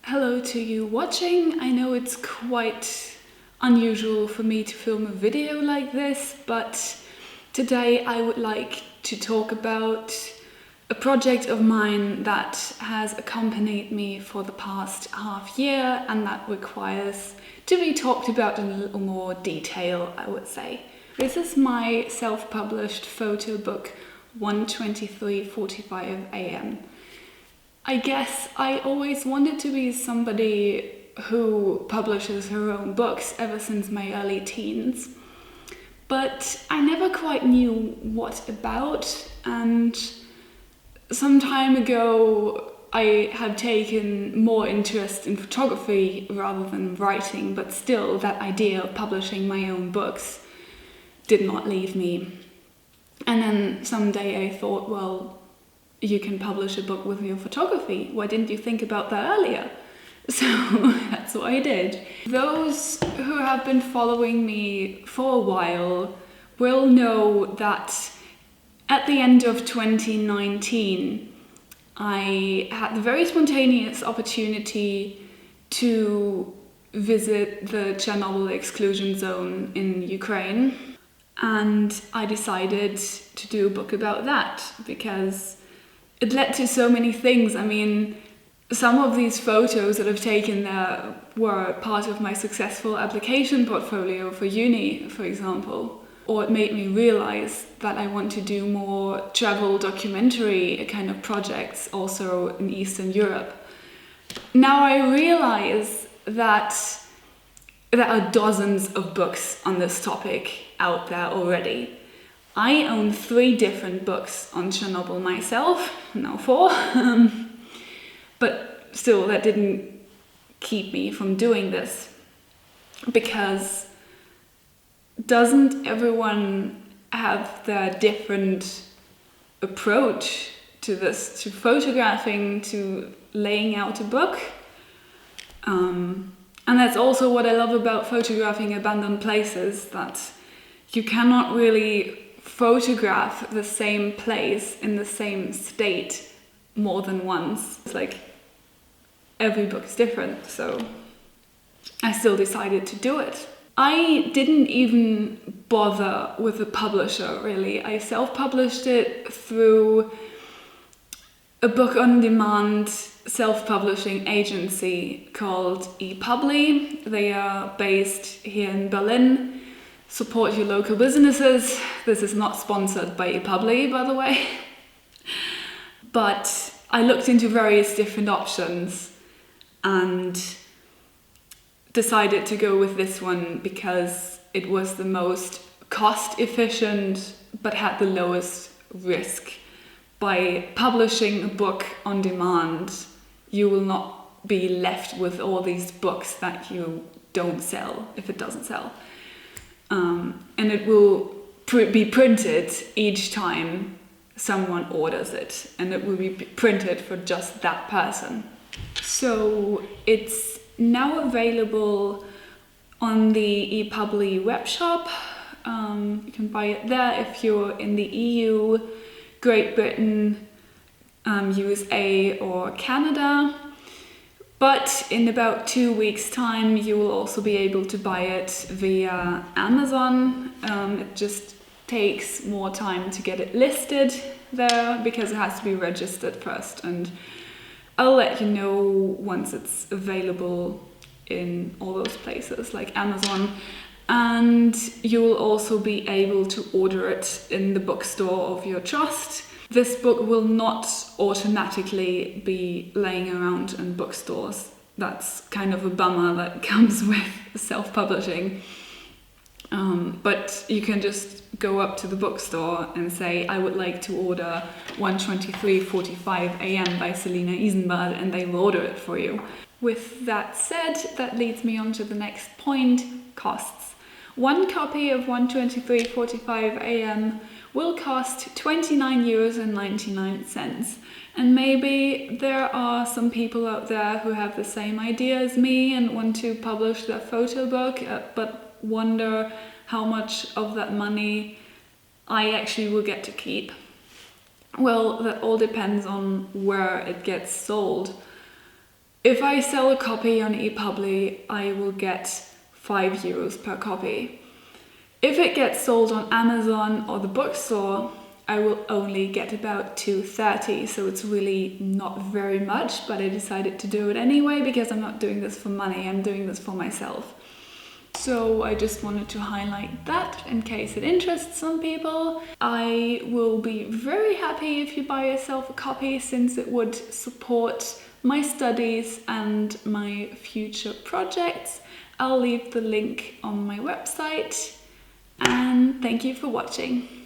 Hello to you watching. I know it's quite unusual for me to film a video like this, but today I would like to talk about a project of mine that has accompanied me for the past half year and that requires to be talked about in a little more detail, I would say. This is my self-published photo book 1:23:45 AM. I guess I always wanted to be somebody who publishes her own books ever since my early teens, but I never quite knew what about, and some time ago I had taken more interest in photography rather than writing, but still that idea of publishing my own books did not leave me. And then someday I thought, well, you can publish a book with your photography. Why didn't you think about that earlier? So that's what I did. Those who have been following me for a while will know that at the end of 2019, I had the very spontaneous opportunity to visit the Chernobyl exclusion zone in Ukraine. And I decided to do a book about that because it led to so many things. I mean, some of these photos that I've taken there were part of my successful application portfolio for uni, for example. Or it made me realize that I want to do more travel documentary kind of projects also in Eastern Europe. Now I realize that there are dozens of books on this topic out there already. I own 3 different books on Chernobyl myself, now 4, but still that didn't keep me from doing this, because doesn't everyone have their different approach to this, to photographing, to laying out a book? And that's also what I love about photographing abandoned places, that you cannot really photograph the same place in the same state more than once. It's like every book is different, so I still decided to do it. I didn't even bother with a publisher, really. I self-published it through a book-on-demand self-publishing agency called ePubli. They are based here in Berlin. Support your local businesses. This is not sponsored by ePubli, by the way. But I looked into various different options and decided to go with this one because it was the most cost efficient but had the lowest risk. By publishing a book on demand, you will not be left with all these books that you don't sell if it doesn't sell. And it will be printed each time someone orders it, and it will be printed for just that person. So it's now available on the ePubli web shop. You can buy it there if you're in the EU, Great Britain, USA or Canada. But in about 2 weeks' time, you will also be able to buy it via Amazon. It just takes more time to get it listed there because it has to be registered first. And I'll let you know once it's available in all those places like Amazon. And you will also be able to order it in the bookstore of your trust. This book will not automatically be laying around in bookstores. That's kind of a bummer that comes with self-publishing. But you can just go up to the bookstore and say, I would like to order 1:23:45 AM by Selina Isenbad, and they will order it for you. With that said, that leads me on to the next point, costs. One copy of 1:23:45 AM will cost €29.99. And maybe there are some people out there who have the same idea as me and want to publish their photo book, but wonder how much of that money I actually will get to keep. Well, that all depends on where it gets sold. If I sell a copy on ePubli, I will get €5 per copy. If it gets sold on Amazon or the bookstore, I will only get about $2.30, so it's really not very much, but I decided to do it anyway because I'm not doing this for money, I'm doing this for myself. So I just wanted to highlight that in case it interests some people. I will be very happy if you buy yourself a copy, since it would support my studies and my future projects. I'll leave the link on my website, and thank you for watching.